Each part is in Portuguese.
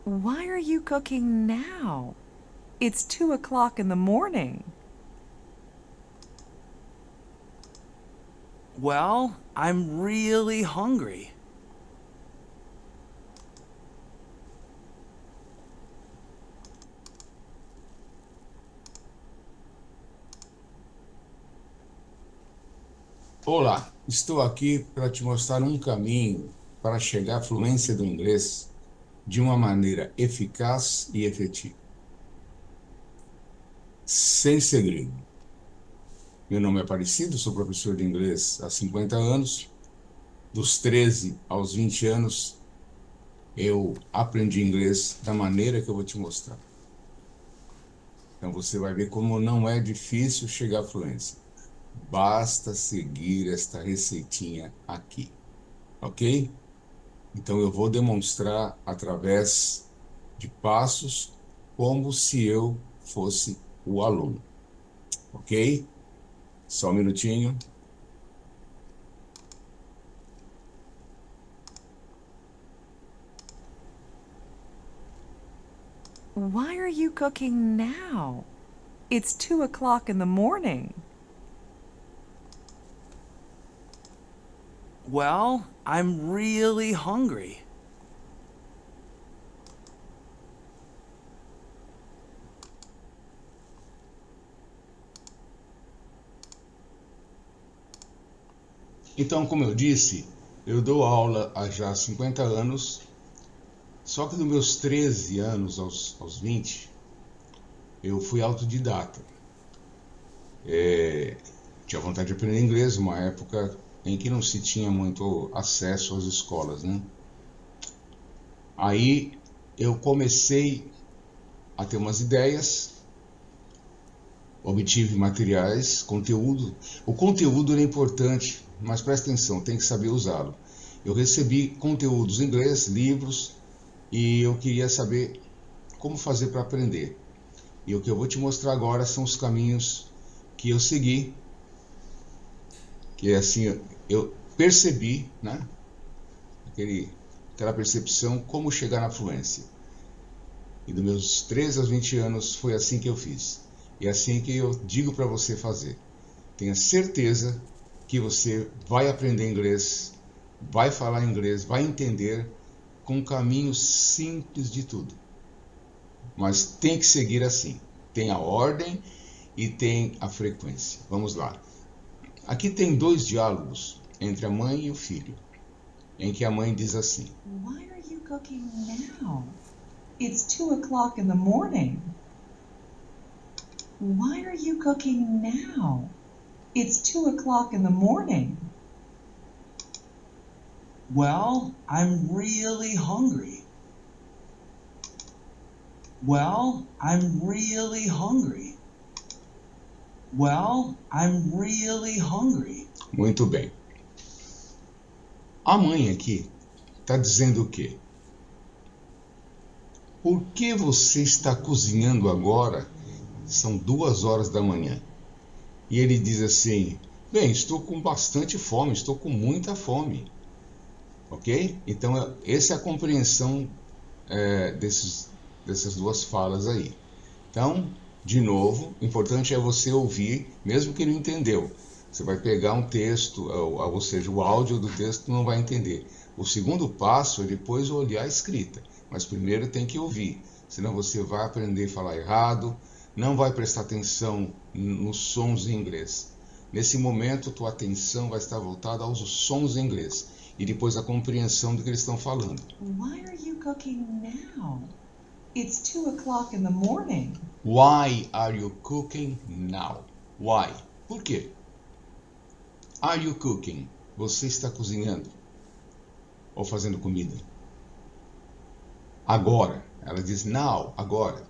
Why are you cooking now? It's 2 o'clock in the morning. Well, I'm really hungry. Olá, estou aqui para te mostrar um caminho para chegar à fluência do inglês de uma maneira eficaz e efetiva. Sem segredo. Meu nome é Aparecido, sou professor de inglês há 50 anos. Dos 13 aos 20 anos, eu aprendi inglês da maneira que eu vou te mostrar. Então você vai ver como não é difícil chegar à fluência. Basta seguir esta receitinha aqui, ok? Então eu vou demonstrar através de passos como se eu fosse o aluno, ok? Só um minutinho. Why are you cooking now? It's 2 o'clock in the morning. Well, I'm really hungry. Então, como eu disse, eu dou aula há já 50 anos, só que dos meus 13 anos aos 20, eu fui autodidata. Tinha vontade de aprender inglês, uma época em que não se tinha muito acesso às escolas, né? Aí eu comecei a ter umas ideias, obtive materiais, conteúdo. O conteúdo era importante, mas presta atenção, tem que saber usá-lo. Eu recebi conteúdos em inglês, livros, e eu queria saber como fazer para aprender. E o que eu vou te mostrar agora são os caminhos que eu segui, que assim eu percebi, né? Aquela percepção, como chegar na fluência. E dos meus 13 aos 20 anos foi assim que eu fiz. E é assim que eu digo para você fazer. Tenha certeza que você vai aprender inglês, vai falar inglês, vai entender com um caminho simples de tudo. Mas tem que seguir assim. Tem a ordem e tem a frequência. Vamos lá. Aqui tem dois diálogos entre a mãe e o filho, em que a mãe diz assim: Why are you cooking now? It's 2 o'clock in the morning. Why are you cooking now? It's 2 o'clock in the morning. Well, I'm really hungry. Well, I'm really hungry. Well, I'm really hungry. Muito bem. A mãe aqui está dizendo o quê? Por que você está cozinhando agora? São 2 horas da manhã. E ele diz assim: bem, estou com bastante fome, estou com muita fome. Ok? Então, essa é a compreensão dessas duas falas aí. Então, de novo, o importante é você ouvir, mesmo que não entendeu. Você vai pegar um texto, ou seja, o áudio do texto não vai entender. O segundo passo é depois olhar a escrita, mas primeiro tem que ouvir, senão você vai aprender a falar errado, não vai prestar atenção nos sons em inglês. Nesse momento, tua atenção vai estar voltada aos sons em inglês e depois a compreensão do que eles estão falando. Why are you cooking now? It's 2 o'clock in the morning. Why are you cooking now? Why? Por quê? Are you cooking? Você está cozinhando ou fazendo comida? Agora. Ela diz now, agora.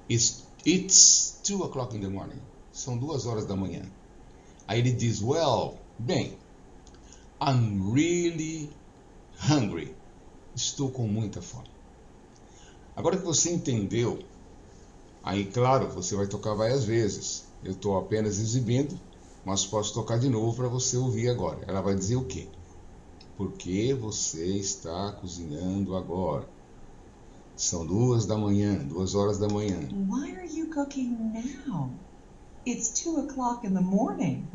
It's 2 o'clock in the morning. São 2 horas da manhã. Aí ele diz, well, bem, I'm really hungry. Estou com muita fome. Agora que você entendeu, aí claro, você vai tocar várias vezes. Eu estou apenas exibindo, mas posso tocar de novo para você ouvir agora. Ela vai dizer o quê? Por que você está cozinhando agora? São 2 da manhã, 2 horas da manhã. Why are you cooking now? It's 2 o'clock in the morning.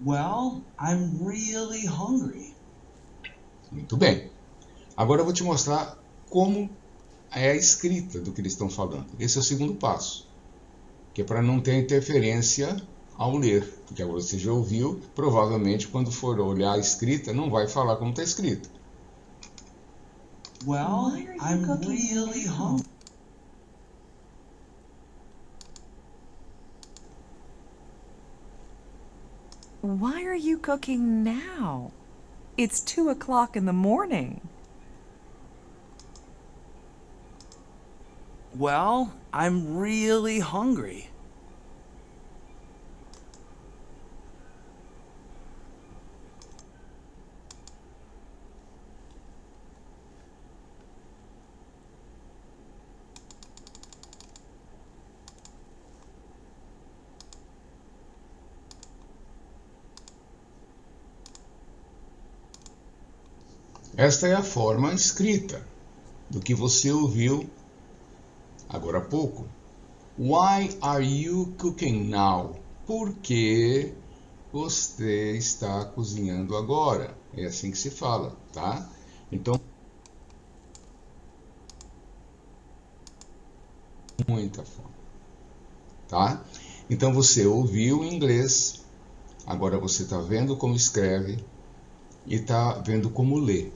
Well, I'm really hungry. Muito bem. Agora eu vou te mostrar como é a escrita do que eles estão falando. Esse é o segundo passo, que é para não ter interferência ao ler, porque agora você já ouviu, provavelmente quando for olhar a escrita não vai falar como está escrito. Well, Why are you I'm cooking really now? hungry. Why are you cooking now? It's 2 o'clock in the morning. Well, I'm really hungry. Esta é a forma escrita do que você ouviu agora há pouco. Why are you cooking now? Por que você está cozinhando agora? É assim que se fala, tá? Então, muita fome, tá? Então você ouviu em inglês, agora você está vendo como escreve e está vendo como lê.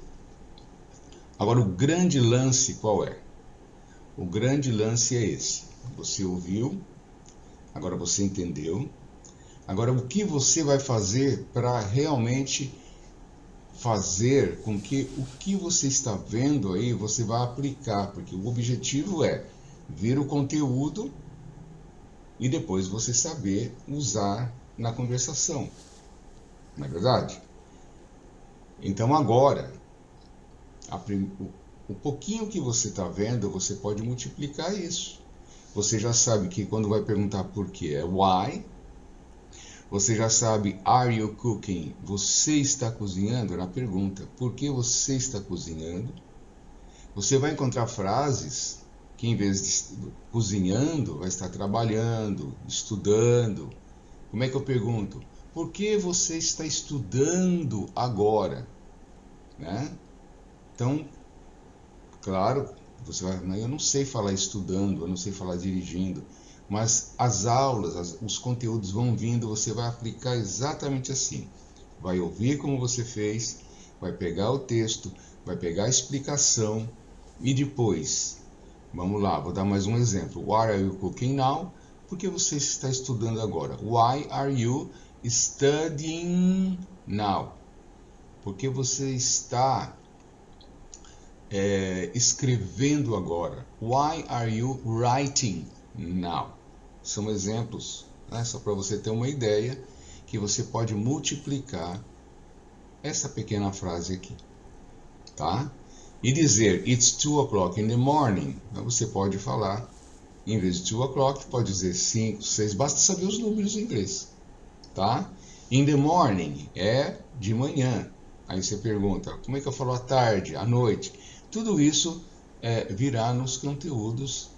Agora o grande lance qual é? O grande lance é esse. Você ouviu, agora você entendeu. Agora o que você vai fazer para realmente fazer com que o que você está vendo aí você vá aplicar, porque o objetivo é ver o conteúdo e depois você saber usar na conversação. Não é verdade? Então agora, o pouquinho que você está vendo, você pode multiplicar isso. Você já sabe que quando vai perguntar por quê é why. Você já sabe are you cooking? Você está cozinhando? Na pergunta, por que você está cozinhando? Você vai encontrar frases que em vez de cozinhando, vai estar trabalhando, estudando. Como é que eu pergunto? Por que você está estudando agora? Né? Então, claro, você vai, mas eu não sei falar estudando, eu não sei falar dirigindo, mas as aulas, os conteúdos vão vindo, você vai aplicar exatamente assim. Vai ouvir como você fez, vai pegar o texto, vai pegar a explicação e depois, vamos lá, vou dar mais um exemplo. Why are you cooking now? Por que você está estudando agora? Why are you studying now? Porque você está escrevendo agora. Why are you writing now? São exemplos, né? Só para você ter uma ideia que você pode multiplicar essa pequena frase aqui, tá? E dizer it's 2 o'clock in the morning. Então você pode falar, em vez de 2 o'clock, pode dizer 5, 6, basta saber os números em inglês, tá? In the morning é de manhã. Aí você pergunta, como é que eu falo à tarde, à noite? Tudo isso virá nos conteúdos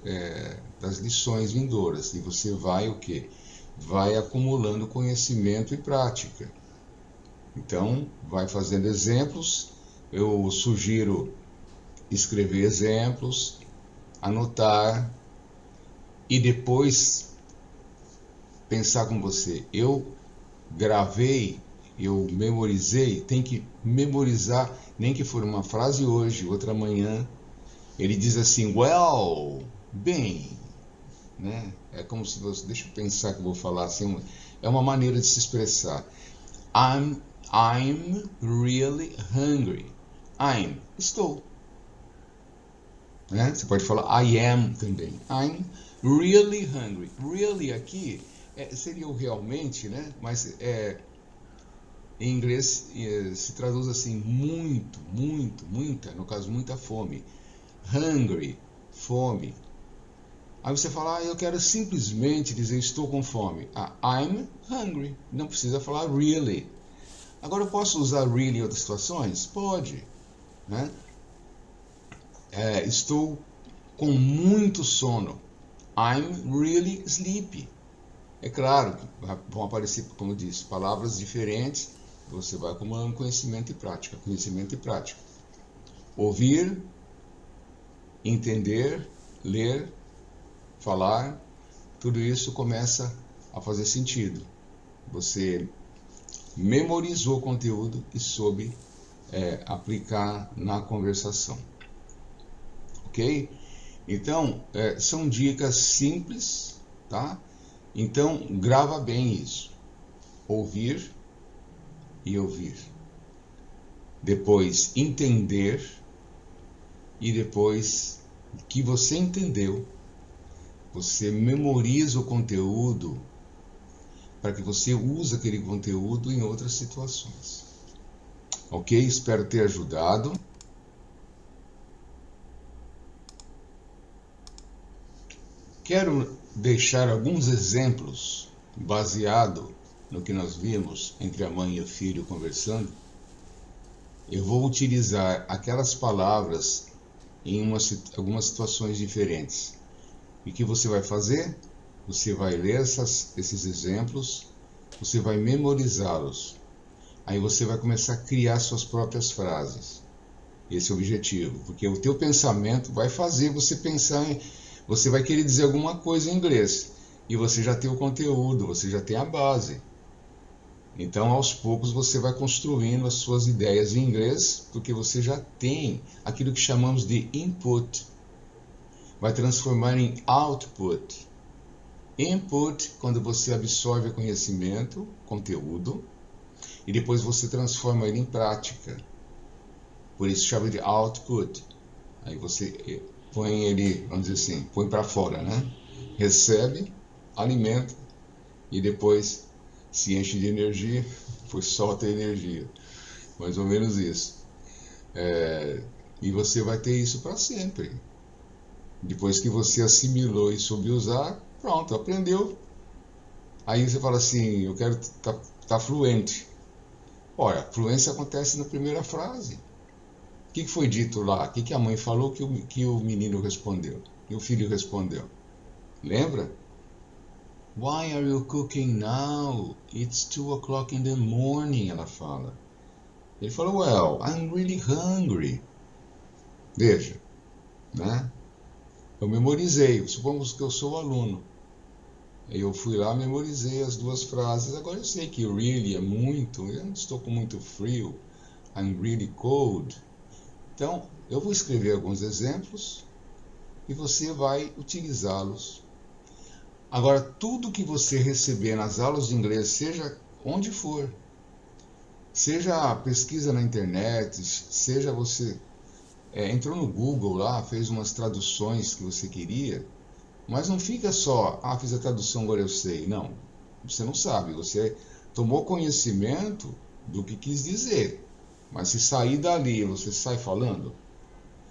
das lições vindouras. E você vai o quê? Vai acumulando conhecimento e prática. Então, vai fazendo exemplos. Eu sugiro escrever exemplos, anotar e depois pensar com você. Eu gravei, eu memorizei, tem que memorizar, nem que for uma frase hoje, outra amanhã. Ele diz assim, well, bem, né? É como se você, deixa eu pensar que eu vou falar assim, é uma maneira de se expressar. I'm really hungry. Estou. Né? Você pode falar I am também. I'm really hungry. Really aqui seria o realmente, né? Mas em inglês se traduz assim muito, muita, no caso muita fome. Hungry, fome. Aí você fala, eu quero simplesmente dizer estou com fome. I'm hungry. Não precisa falar really. Agora eu posso usar really em outras situações? Pode, né? Estou com muito sono. I'm really sleepy. É claro que vão aparecer, como eu disse, palavras diferentes. Você vai acumulando conhecimento e prática. Conhecimento e prática. Ouvir, entender, ler, falar, tudo isso começa a fazer sentido. Você memorizou o conteúdo e soube aplicar na conversação. Ok? Então, são dicas simples, tá? Então, grava bem isso. Ouvir e ouvir. Depois, entender. E depois que você entendeu, você memoriza o conteúdo para que você use aquele conteúdo em outras situações. Ok? Espero ter ajudado. Quero deixar alguns exemplos baseado no que nós vimos entre a mãe e o filho conversando. Eu vou utilizar aquelas palavras em algumas situações diferentes. E o que você vai fazer? Você vai ler esses exemplos, você vai memorizá-los. Aí você vai começar a criar suas próprias frases. Esse é o objetivo, porque o teu pensamento vai fazer você pensar você vai querer dizer alguma coisa em inglês, e você já tem o conteúdo, você já tem a base. Então, aos poucos, você vai construindo as suas ideias em inglês, porque você já tem aquilo que chamamos de input. Vai transformar em output. Input, quando você absorve conhecimento, conteúdo, e depois você transforma ele em prática. Por isso chama de output. Aí você põe ele, vamos dizer assim, põe para fora, né? Recebe, alimenta e depois se enche de energia, pois solta energia. Mais ou menos isso. E você vai ter isso para sempre. Depois que você assimilou e soube usar, pronto, aprendeu. Aí você fala assim, eu quero tá fluente. Ora, fluência acontece na primeira frase. O que foi dito lá? O que a mãe falou que o menino respondeu? E o filho respondeu? Lembra? Why are you cooking now? It's 2 o'clock in the morning, ela fala. Ele falou, well, I'm really hungry. Veja, né? Eu memorizei, supomos que eu sou aluno. Eu fui lá, memorizei as duas frases. Agora eu sei que really é muito, eu não estou com muito frio. I'm really cold. Então, eu vou escrever alguns exemplos e você vai utilizá-los. Agora, tudo que você receber nas aulas de inglês, seja onde for, seja pesquisa na internet, seja você entrou no Google lá, fez umas traduções que você queria, mas não fica só, fiz a tradução, agora eu sei. Não, você não sabe, você tomou conhecimento do que quis dizer, mas se sair dali, você sai falando.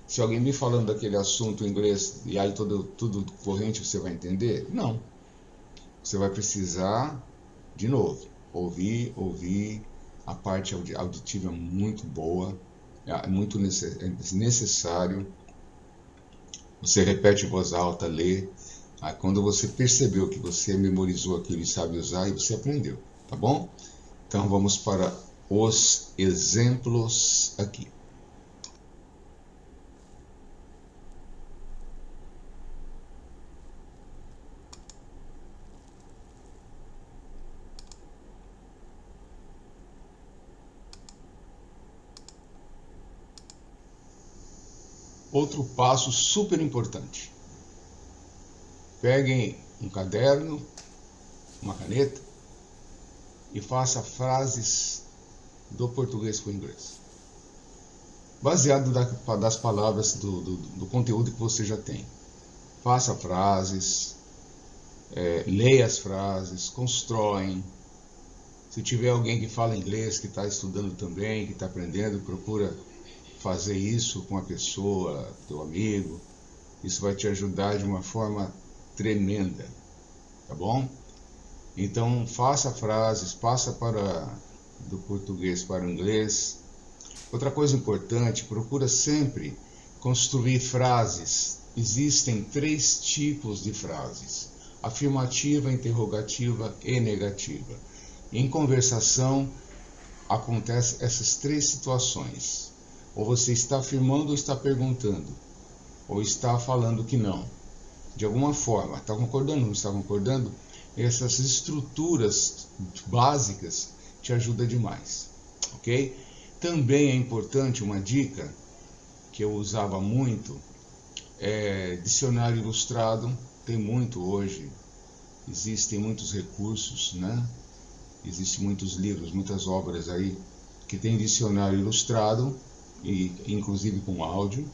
Se alguém me falando daquele assunto em inglês e aí tudo corrente você vai entender? Não. Você vai precisar, de novo, ouvir. A parte auditiva é muito boa, é muito necessário. Você repete em voz alta, lê. Aí quando você percebeu que você memorizou aquilo e sabe usar, e você aprendeu, tá bom? Então vamos para os exemplos aqui. Outro passo super importante. Peguem um caderno, uma caneta e faça frases do português para o inglês. Baseado das palavras do conteúdo que você já tem. Faça frases, leia as frases, constroem. Se tiver alguém que fala inglês, que está estudando também, que está aprendendo, procura fazer isso com a pessoa, teu amigo. Isso vai te ajudar de uma forma tremenda, tá bom? Então faça frases, passa do português para o inglês. Outra coisa importante, procura sempre construir frases. Existem 3 tipos de frases: afirmativa, interrogativa e negativa. Em conversação, acontecem essas 3 situações. Ou você está afirmando ou está perguntando, ou está falando que não. De alguma forma, está concordando ou não está concordando? Essas estruturas básicas te ajudam demais, ok? Também é importante uma dica que eu usava muito, dicionário ilustrado. Tem muito hoje, existem muitos recursos, né? Existem muitos livros, muitas obras aí que tem dicionário ilustrado, e inclusive com áudio,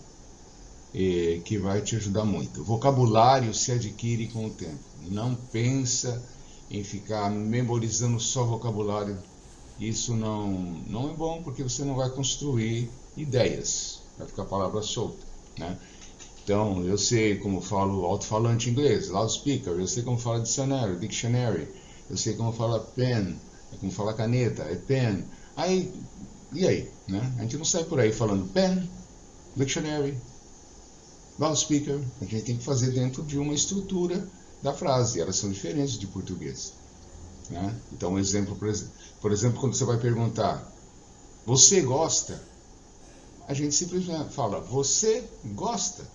que vai te ajudar muito. O vocabulário se adquire com o tempo. Não pensa em ficar memorizando só vocabulário. Isso não é bom, porque você não vai construir ideias, vai ficar palavra solta, né? Então, eu sei como falo alto-falante inglês, loudspeaker, eu sei como fala dicionário, dictionary, eu sei como fala pen, como fala caneta, é pen. E aí, né? A gente não sai por aí falando pen, dictionary, loudspeaker. A gente tem que fazer dentro de uma estrutura da frase, elas são diferentes de português, né? Então, um exemplo, por exemplo, quando você vai perguntar, você gosta? A gente simplesmente fala, você gosta?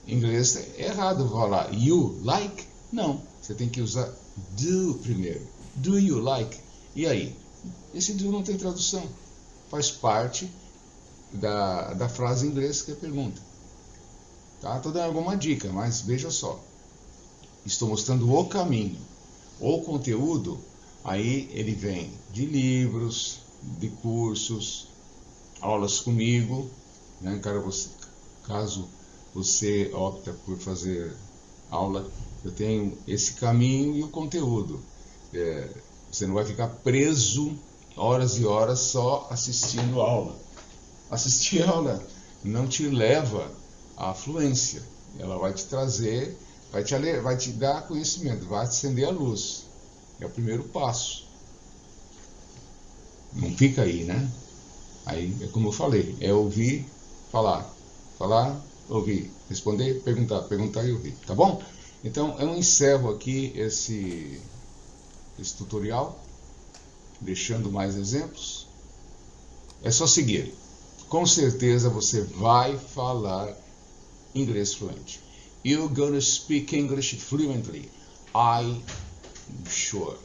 Em inglês é errado falar you like. Não, você tem que usar do primeiro. Do you like? E aí? Esse do não tem tradução. Faz parte da frase em inglês que é pergunta. Tá? Estou dando alguma dica, mas veja só. Estou mostrando o caminho. O conteúdo, aí ele vem de livros, de cursos, aulas comigo, né? Caso você opta por fazer aula, eu tenho esse caminho e o conteúdo. Você não vai ficar preso horas e horas só assistindo aula. Assistir aula não te leva à fluência. Ela vai te trazer, vai te dar conhecimento, vai acender a luz. É o primeiro passo. Não fica aí, né? Aí é como eu falei, é ouvir, falar, ouvir, responder, perguntar e ouvir, tá bom? Então eu encerro aqui esse tutorial, deixando mais exemplos. É só seguir. Com certeza você vai falar inglês fluente. You're gonna speak English fluently. I'm sure.